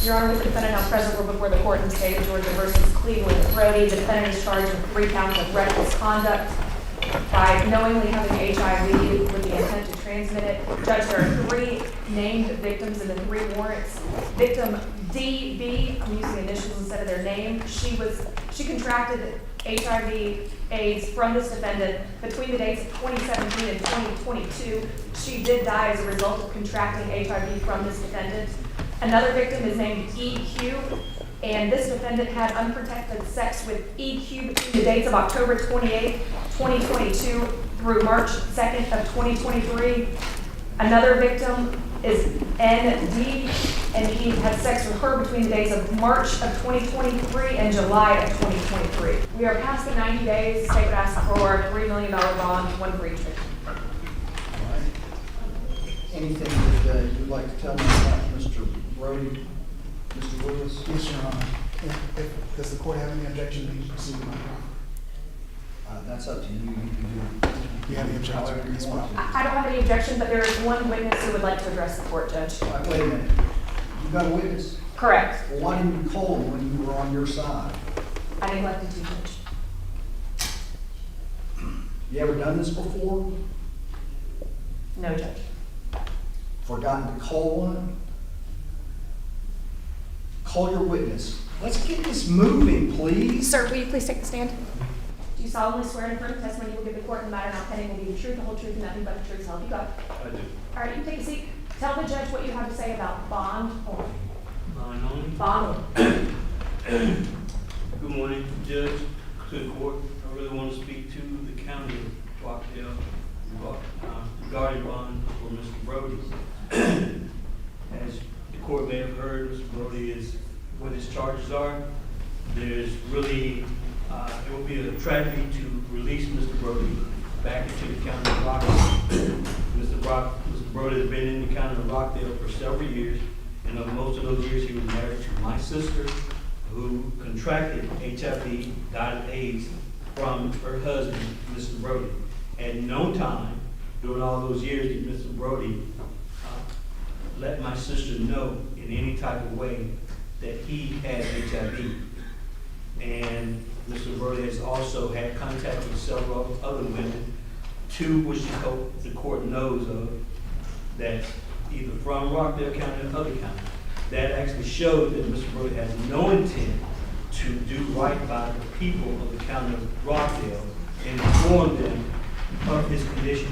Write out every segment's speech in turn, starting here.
Your Honor, with the defendant now present, we're before the court in the state of Georgia versus Cleveland. Brody, the defendant is charged with 3 counts of reckless conduct by knowingly having HIV with the intent to transmit it. Judge, there are 3 named victims in the 3 warrants. Victim DB, I'm using initials instead of their name. She contracted HIV/AIDS from this defendant between the dates of 2017 and 2022. She did die as a result of contracting HIV from this defendant. Another victim is named EQ, and this defendant had unprotected sex with EQ between the dates of October 28, 2022 through March 2nd of 2023. Another victim is ND, and he had sex with her between the dates of March of 2023 and July of 2023. We are past the 90 days. The state would ask for a $3 million bond, 1 for each victim. All right. Anything that you'd like to tell me about Mr. Brody, Mr. Willis? Yes, Your Honor. Does the court have any objection to me proceeding my trial? That's up to you. You can do You have any objection? however you want to. I don't have any objection, but there is one witness who would like to address the court, Judge. All right, wait a minute. You got a witness? Correct. Well, why didn't you call him when you were on your side? I neglected to, Judge. You ever done this before? No, Judge. Forgotten to call one? Call your witness. Let's get this moving, please. Sir, will you please take the stand? Do you solemnly swear in affirmative testimony you will give the court in the matter now pending will be the truth, the whole truth, and nothing but the truth, so help you God? I do. All right, you take a seat. Tell the judge what you have to say about bond only. Mine only. Bond only. Good morning, Judge, to the court. I really want to speak to the county of Rockdale regarding bond for Mr. Brody. As the court may have heard, Mr. Brody is what his charges are. There's really, it will be a tragedy to release Mr. Brody back into the county of Rockdale. Mr. Brody has been in the county of Rockdale for several years, and of most of those years he was married to my sister, who contracted HIV, died of AIDS, from her husband, Mr. Brody. At no time during all those years did Mr. Brody let my sister know in any type of way that he had HIV. And Mr. Brody has also had contact with several other women, 2 which I hope the court knows of, that either from Rockdale County or other counties, that actually showed that Mr. Brody has no intent to do right by the people of the county of Rockdale and inform them of his condition.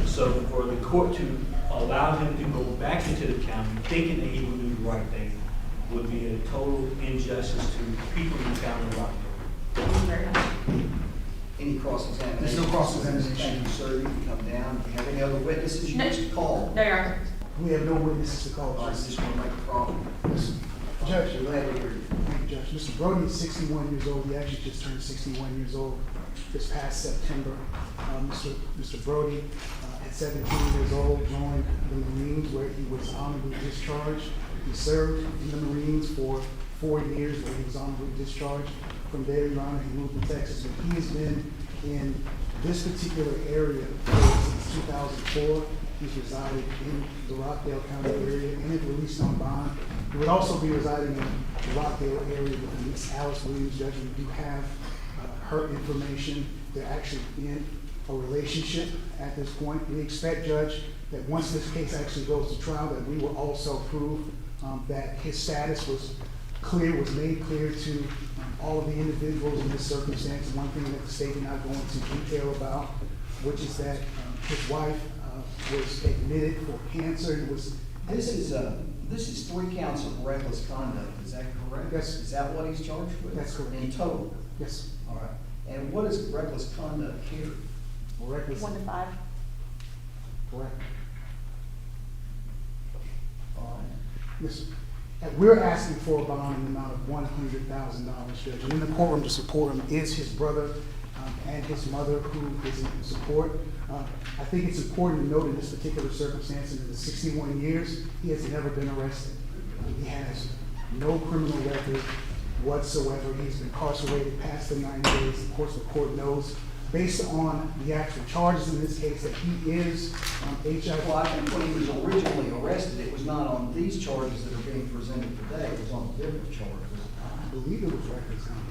So for the court to allow him to go back into the county thinking that he would do the right thing would be a total injustice to the people in the county of Rockdale. Thank you very much. Any cross-examination? There's no cross-examination. Thank you, sir. You can come down. Do you have any other witnesses you No. wish to call? No, Your Honor. We have no witnesses to call. All right, just want to make a problem. Judge, Go ahead, hear you. thank you, Judge. Mr. Brody is 61 years old. He actually just turned 61 years old this past September. Mr. Brody, at 17 years old, joined the Marines where he was honorably discharged. He served in the Marines for 4 years where he was honorably discharged. From there, Your Honor, he moved to Texas. But he has been in this particular area since 2004. He's resided in the Rockdale County area and is released on bond. He would also be residing in the Rockdale area with Miss Alice Williams. Judge, we do have her information. They're actually in a relationship at this point. We expect, Judge, that once this case actually goes to trial, that we will also prove that his status was made clear to all of the individuals in this circumstance. One thing that the state did not go into detail about, which is that his wife was admitted for cancer. This is 3 counts of reckless conduct. Is that correct? Yes. Is that what he's charged with? That's correct. In total? Yes. All right. And what is reckless conduct here? Reckless. 1 to 5. Correct. All right. Yes, sir. And we're asking for a bond in the amount of $100,000, Judge. And in the courtroom to support him is his brother and his mother, who is in support. I think it's important to note in this particular circumstance, in the 61 years, he has never been arrested. He has no criminal record whatsoever. He's been incarcerated past the 90 days. Of course, the court knows based on the actual charges in this case, that he is HIV. Well, I think when he was originally arrested, it was not on these charges that are being presented today, it was on different charges. I believe it was records county.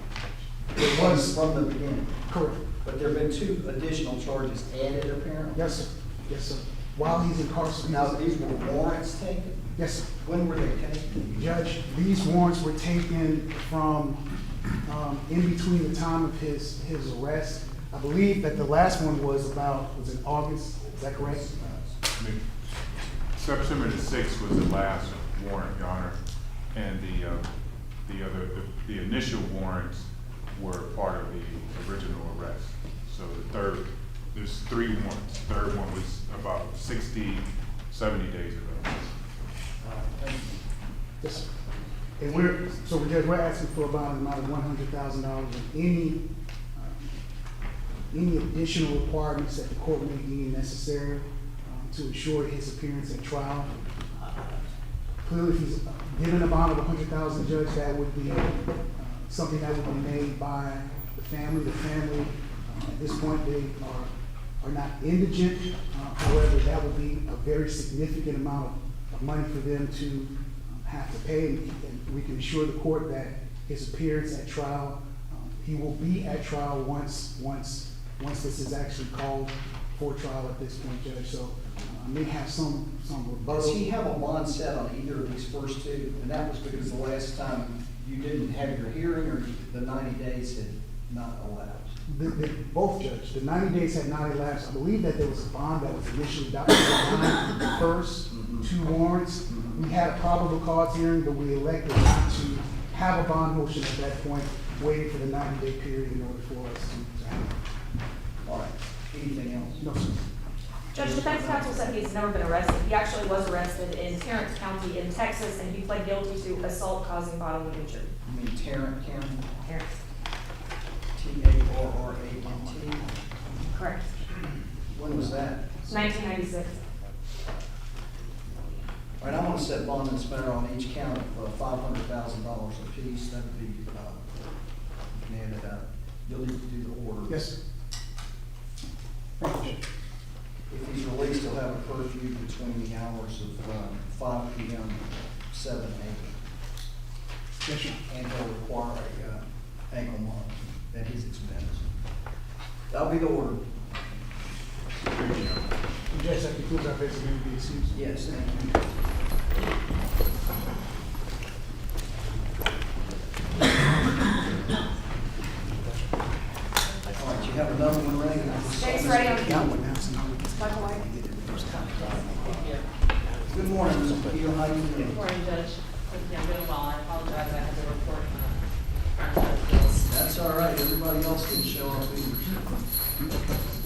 It was from the beginning, Correct. but there have been 2 additional charges added apparently. Yes, sir. Yes, sir. While he's incarcerated. Now, these were warrants taken? Yes, sir. When were they taken? Judge, these warrants were taken from, in between the time of his arrest. I believe that the last one was in August, is that correct? September the 6th was the last warrant, Your Honor, and the initial warrants were part of the original arrest. So there's 3 warrants. The third one was about 60, 70 days ago. Yes, sir. And Judge, we're asking for about an amount of $100,000 and any additional requirements that the court may deem necessary to ensure his appearance at trial. Clearly, if he's given a bond of $100,000, Judge, that would be something that would be made by the family. The family, at this point, they are not indigent. However, that would be a very significant amount of money for them to have to pay. And we can assure the court that his appearance at trial, he will be at trial once this is actually called for trial at this point, Judge. So I may have some rebuttal. Does he have a bond set on either of these first 2? And that was because the last time you didn't have your hearing, or the 90 days had not elapsed? Both, Judge. The 90 days had not elapsed. I believe that there was a bond that was initially adopted on the first 2 warrants. We had a probable cause hearing, but we elected not to have a bond motion at that point, waiting for the 90-day period in order for us to have it. All right, anything else? No, sir. Judge, defense counsel said he's never been arrested. He actually was arrested in Tarrant County in Texas, and he pled guilty to assault causing bodily injury. You mean Tarrant County? Tarrant. Tarrant. Correct. When was that? 1996. All right, I'm gonna set bond and spare on each count of $500,000 apiece. That would be, add it up. You'll need to do the order. Yes, sir. Thank you, Judge. If he's released, he'll have a curfew between the hours of 5 p.m. and 7 a.m. Yes, sir. And he'll require a ankle monitor at his expense. That'll be the order. Judge, that concludes our business. May we be excused? Yes, thank you. All right, you have another one ready? Thanks, ready on That one now, so now we can- Michael White. Good morning, Mr. Keel. How you Good doing? morning, Judge. Yeah, I'm doing well. I apologize, I had to report on That's all right. Everybody else can show up either.